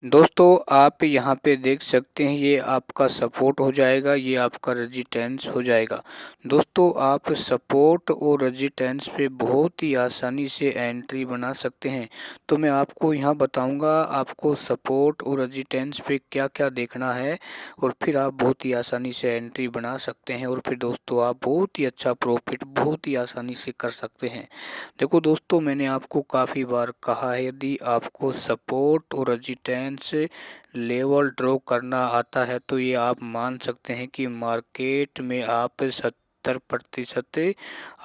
दोस्तों आप यहाँ पे देख सकते हैं ये आपका सपोर्ट हो जाएगा, ये आपका रेजिस्टेंस हो जाएगा। दोस्तों आप सपोर्ट और रेजिस्टेंस पे बहुत ही आसानी से एंट्री बना सकते हैं। तो मैं आपको यहाँ बताऊँगा आपको सपोर्ट और रेजिस्टेंस पे क्या क्या देखना है और फिर आप बहुत ही आसानी से एंट्री बना सकते हैं और फिर दोस्तों आप बहुत ही अच्छा प्रॉफिट बहुत ही आसानी से कर सकते हैं। देखो दोस्तों मैंने आपको काफ़ी बार कहा है यदि आपको सपोर्ट और रेजिस्टेंस लेवल ड्रॉ करना आता है तो ये आप मान सकते हैं कि मार्केट में आप 70%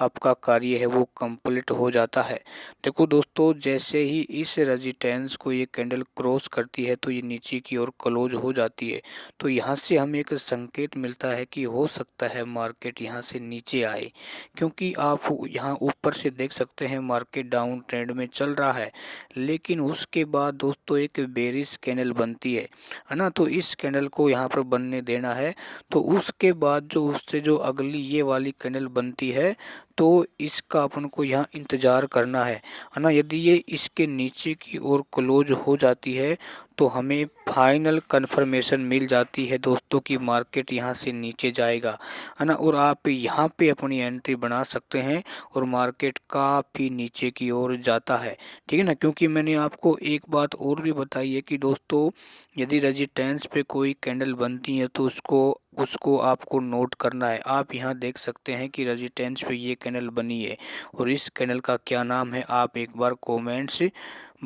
आपका कार्य है वो कंप्लीट हो जाता है। देखो दोस्तों जैसे ही इस रेजिस्टेंस को ये कैंडल क्रॉस करती है तो ये नीचे की ओर क्लोज हो जाती है। तो यहाँ से हमें एक संकेत मिलता है कि हो सकता है मार्केट यहाँ से नीचे आए, क्योंकि आप यहाँ ऊपर से देख सकते हैं मार्केट डाउन ट्रेंड में चल रहा है। लेकिन उसके बाद दोस्तों एक बेरिश कैंडल बनती है ना। तो इस कैंडल को यहाँ पर बनने देना है। तो उसके बाद जो उससे जो अगली ये वाली कैंडल बनती है तो इसका अपन को यहाँ इंतज़ार करना है ना। यदि ये इसके नीचे की ओर क्लोज हो जाती है तो हमें फाइनल कंफर्मेशन मिल जाती है दोस्तों कि मार्केट यहाँ से नीचे जाएगा, है ना। और आप यहाँ पे अपनी एंट्री बना सकते हैं और मार्केट काफ़ी नीचे की ओर जाता है, ठीक है ना। क्योंकि मैंने आपको एक बात और भी बताई है कि दोस्तों यदि रेजिस्टेंस पे कोई कैंडल बनती है तो उसको उसको आपको नोट करना है। आप यहाँ देख सकते हैं कि रेजिस्टेंस पे ये कैंडल बनी है और इस कैंडल का क्या नाम है आप एक बार कमेंट्स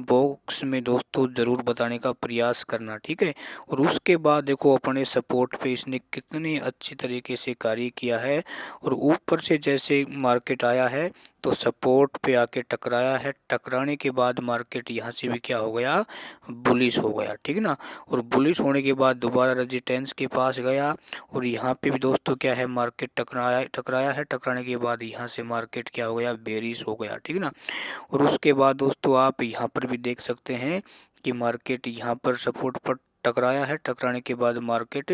बॉक्स में दोस्तों ज़रूर बताने का प्रयास करना, ठीक है। और उसके बाद देखो अपने सपोर्ट पे इसने कितने अच्छी तरीके से कार्य किया है और ऊपर से जैसे मार्केट आया है तो सपोर्ट पे आके टकराया है। टकराने के बाद मार्केट यहाँ से भी क्या हो गया, बुलिश हो गया, ठीक है ना। और बुलिश होने के बाद दोबारा रेजिस्टेंस के पास गया और यहाँ पे भी दोस्तों क्या है मार्केट टकराया टकराया है। टकराने के बाद यहाँ से मार्केट क्या हो गया, बेरिश हो गया, ठीक है ना। और उसके बाद दोस्तों आप यहाँ पर भी देख सकते हैं कि मार्केट यहाँ पर सपोर्ट पर टकराया है। टकराने के बाद मार्केट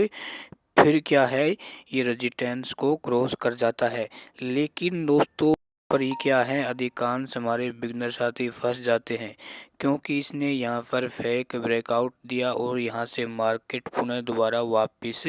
फिर क्या है ये रेजिस्टेंस को क्रॉस कर जाता है। लेकिन दोस्तों पर ही क्या है अधिकांश हमारे बिगनर साथी फंस जाते हैं, क्योंकि इसने यहाँ पर फेक ब्रेकआउट दिया और यहाँ से मार्केट पुनः दोबारा वापस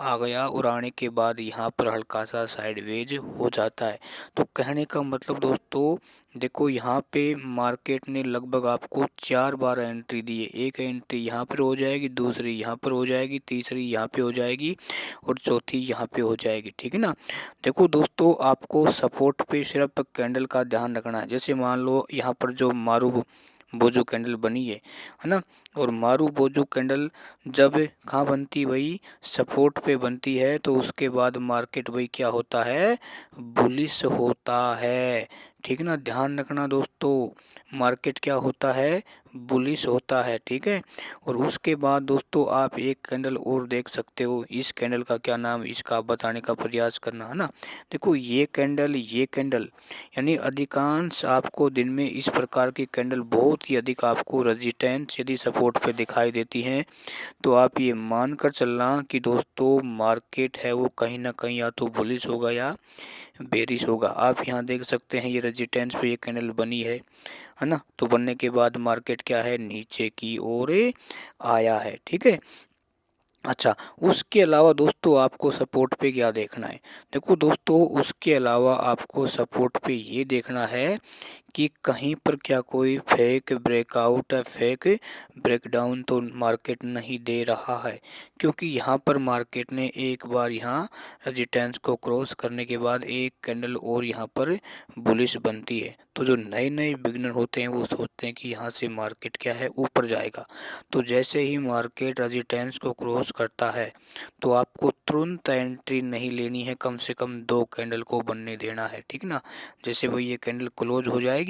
आ गया और आने के बाद यहाँ पर हल्का सा साइडवेज हो जाता है। तो कहने का मतलब दोस्तों देखो यहाँ पे मार्केट ने लगभग आपको 4 बार एंट्री दी है। एक एंट्री यहाँ पर हो जाएगी, दूसरी यहाँ पर हो जाएगी, तीसरी यहाँ पे हो जाएगी और चौथी यहाँ पे हो जाएगी, ठीक है ना। देखो दोस्तों आपको सपोर्ट पे सिर्फ कैंडल का ध्यान रखना है। जैसे मान लो यहाँ पर जो मारू बोजो कैंडल बनी है ना। और मारू बोजो कैंडल जब कहाँ बनती वही सपोर्ट पे बनती है तो उसके बाद मार्केट वही क्या होता है, बुलिश होता है, ठीक है ना। ध्यान रखना दोस्तों मार्केट क्या होता है, बुलिश होता है, ठीक है। और उसके बाद दोस्तों आप एक कैंडल और देख सकते हो। इस कैंडल का क्या नाम इसका बताने का प्रयास करना, है ना। देखो ये कैंडल यानी अधिकांश आपको दिन में इस प्रकार की कैंडल बहुत ही अधिक आपको रेजिस्टेंस यदि सपोर्ट पे दिखाई देती हैं तो आप ये मान कर चलना कि दोस्तों मार्केट है वो कहीं ना कहीं या तो बुलिश होगा या बेरिश होगा। आप यहाँ देख सकते हैं ये रेजिस्टेंस पे ये कैंडल बनी है ना। तो बनने के बाद मार्केट क्या है नीचे की ओर आया है, ठीक है। अच्छा उसके अलावा दोस्तों आपको सपोर्ट पे क्या देखना है, देखो दोस्तों उसके अलावा आपको सपोर्ट पे ये देखना है कि कहीं पर क्या कोई फेक ब्रेकआउट है, फेक ब्रेकडाउन तो मार्केट नहीं दे रहा है। क्योंकि यहाँ पर मार्केट ने एक बार यहाँ रेजिस्टेंस को क्रॉस करने के बाद एक कैंडल और यहाँ पर बुलिश बनती है। तो जो नए नए बिगनर होते हैं वो सोचते हैं कि यहाँ से मार्केट क्या है ऊपर जाएगा। तो जैसे ही मार्केट रेजिस्टेंस को क्रॉस करता है तो आपको तुरंत एंट्री नहीं लेनी है, कम से कम 2 कैंडल को बनने देना है, ठीक ना। जैसे वो ये कैंडल क्लोज हो जाएगी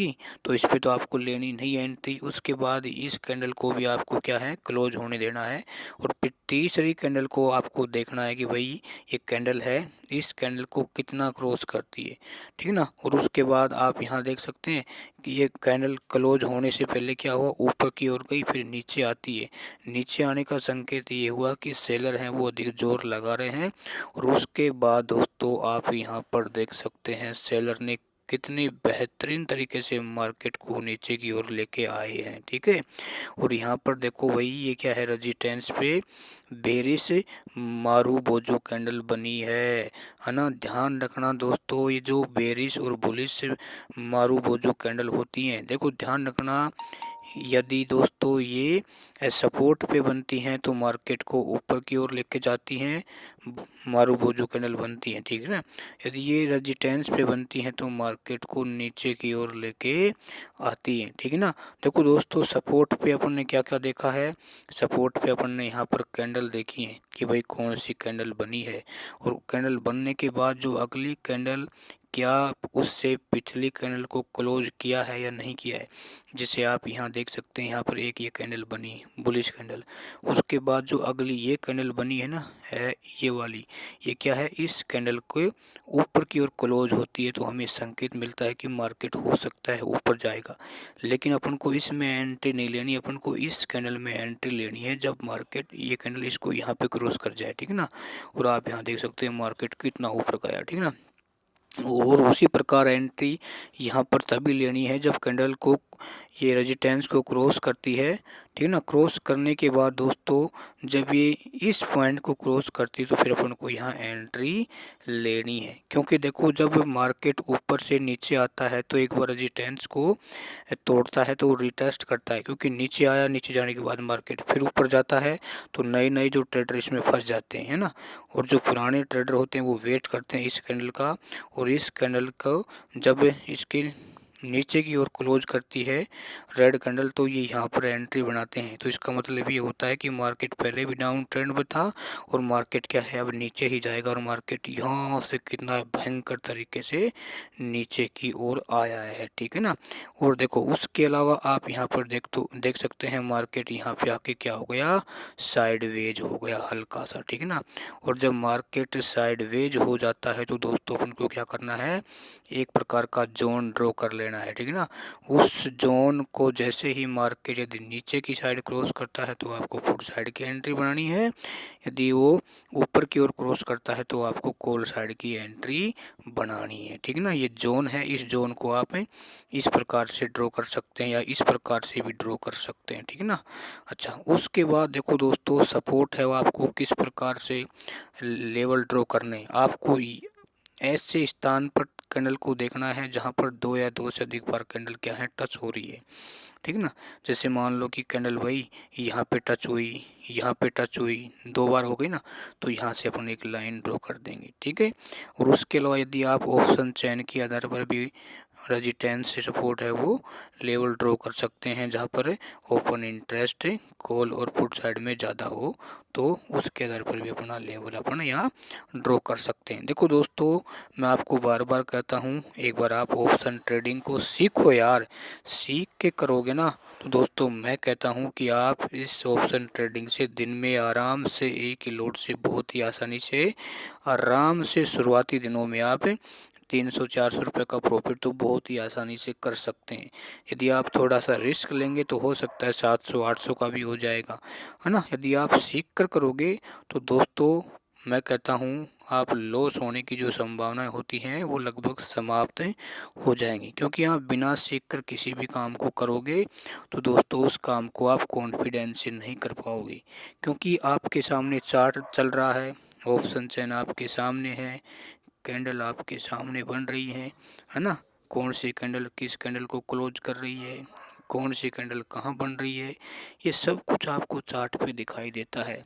तो इस पे तो आपको लेनी नहीं है एंट्री। उसके बाद इस कैंडल को भी आपको क्या है क्लोज होने देना है और फिर तीसरी कैंडल को आपको देखना है कि भाई ये कैंडल है इस कैंडल को कितना क्रॉस करती है, ठीक है ना। और उसके बाद आप यहाँ देख सकते हैं कि ये कैंडल क्लोज होने से पहले क्या हुआ, ऊपर की ओर गई फिर नीचे आती है। नीचे आने का संकेत ये हुआ कि सेलर हैं वो अधिक जोर लगा रहे हैं। और उसके बाद दोस्तों आप यहाँ पर देख सकते हैं सेलर ने कितने बेहतरीन तरीके से मार्केट को नीचे की ओर लेके आए हैं, ठीक है। और यहाँ पर देखो वही ये क्या है, रेजिस्टेंस पे बेरिश मारूबोजो कैंडल बनी है ना। ध्यान रखना दोस्तों, ये जो बेरिश और बुलिश मारूबोजो कैंडल होती हैं, देखो ध्यान रखना, यदि दोस्तों ये सपोर्ट पे बनती हैं तो मार्केट को ऊपर की ओर लेके जाती हैं, मारूबोजो कैंडल बनती हैं, ठीक है ना। यदि ये रेजिस्टेंस पे बनती हैं तो मार्केट को नीचे की ओर लेके आती हैं, ठीक है ना। देखो दोस्तों, सपोर्ट पे अपन ने क्या क्या देखा है, सपोर्ट पे अपन ने यहाँ पर कैंडल देखी है कि भाई कौन सी कैंडल बनी है, और कैंडल बनने के बाद जो अगली कैंडल क्या उससे पिछली कैंडल को क्लोज किया है या नहीं किया है, जिसे आप यहाँ देख सकते हैं। यहाँ पर एक ये कैंडल बनी बुलिश कैंडल, उसके बाद जो अगली ये कैंडल बनी है ना, है ये वाली, ये क्या है, इस कैंडल को ऊपर की ओर क्लोज होती है तो हमें संकेत मिलता है कि मार्केट हो सकता है ऊपर जाएगा। लेकिन अपन को इसमें एंट्री नहीं लेनी, अपन को इस कैंडल में एंट्री लेनी है जब मार्केट ये कैंडल इसको यहाँ पे क्रॉस कर जाए, ठीक है ना। और आप यहाँ देख सकते हैं मार्केट कितना ऊपर गया, ठीक है ना। और उसी प्रकार एंट्री यहाँ पर तभी लेनी है जब कैंडल को ये रेजिस्टेंस को क्रॉस करती है, ठीक है ना। क्रॉस करने के बाद दोस्तों जब ये इस पॉइंट को क्रॉस करती है तो फिर अपन को यहाँ एंट्री लेनी है, क्योंकि देखो जब मार्केट ऊपर से नीचे आता है तो एक बार रेजिस्टेंस को तोड़ता है तो रिटेस्ट करता है, क्योंकि नीचे आया, नीचे जाने के बाद मार्केट फिर ऊपर जाता है तो नए नए जो ट्रेडर इसमें फंस जाते हैं ना। और जो पुराने ट्रेडर होते हैं वो वेट करते हैं इस कैंडल का, और इस कैंडल को जब इसके नीचे की ओर क्लोज करती है रेड कैंडल तो ये यहाँ पर एंट्री बनाते हैं। तो इसका मतलब ये होता है कि मार्केट पहले भी डाउन ट्रेंड में था और मार्केट क्या है, अब नीचे ही जाएगा, और मार्केट यहाँ से कितना भयंकर तरीके से नीचे की ओर आया है, ठीक है ना। और देखो उसके अलावा आप यहाँ पर देख सकते हैं मार्केट यहाँ पे आके क्या हो गया, साइडवेज हो गया हल्का सा, ठीक है ना। और जब मार्केट साइडवेज हो जाता है तो दोस्तों अपन को क्या करना है, एक प्रकार का जोन ड्रॉ कर लेना है, ठीक है ना। उस जोन को जैसे ही मार्केट यदि नीचे की साइड क्रॉस करता है तो आपको पुट साइड की एंट्री बनानी है, यदि वो ऊपर की ओर क्रॉस करता है तो आपको कॉल साइड की एंट्री बनानी है, ठीक है ना। ये जोन है, इस जोन को आप इस प्रकार से ड्रॉ कर सकते हैं या इस प्रकार से भी ड्रॉ कर सकते हैं, ठीक है ना। अच्छा, उसके बाद देखो दोस्तों सपोर्ट है वो आपको किस प्रकार से लेवल ड्रॉ करने, आपको ऐसे स्थान पर कैंडल को देखना है जहां पर दो या दो से अधिक बार कैंडल क्या है टच हो रही है, ठीक है ना। जैसे मान लो कि कैंडल भाई यहाँ पे टच हुई, यहाँ पे टच हुई, दो बार हो गई ना, तो यहाँ से अपन एक लाइन ड्रॉ कर देंगे, ठीक है। और उसके अलावा यदि आप ऑप्शन चयन के आधार पर भी रेजिस्टेंस से सपोर्ट है वो लेवल ड्रॉ कर सकते हैं, जहाँ पर ओपन इंटरेस्ट कॉल और पुट साइड में ज़्यादा हो तो उसके आधार पर भी अपना लेवल अपन यहाँ ड्रॉ कर सकते हैं। देखो दोस्तों, मैं आपको बार बार कहता हूँ एक बार आप ऑप्शन ट्रेडिंग को सीखो यार, सीख के करोगे ना तो दोस्तों मैं कहता हूँ कि आप इस ऑप्शन ट्रेडिंग से दिन में आराम से एक ही लोड से बहुत ही आसानी से आराम से शुरुआती दिनों में आप 300-400 रुपये का प्रॉफिट तो बहुत ही आसानी से कर सकते हैं। यदि आप थोड़ा सा रिस्क लेंगे तो हो सकता है 700-800 का भी हो जाएगा, है ना। यदि आप सीख कर करोगे तो दोस्तों मैं कहता हूँ आप लॉस होने की जो संभावनाएं होती हैं वो लगभग समाप्त हो जाएंगी, क्योंकि आप बिना सीख कर किसी भी काम को करोगे तो दोस्तों उस काम को आप कॉन्फिडेंस से नहीं कर पाओगे, क्योंकि आपके सामने चार्ट चल रहा है, ऑप्शन चेन आपके सामने है, कैंडल आपके सामने बन रही है ना। कौन सी कैंडल किस कैंडल को क्लोज कर रही है, कौन सी कैंडल कहाँ बन रही है, ये सब कुछ आपको चार्ट पे दिखाई देता है।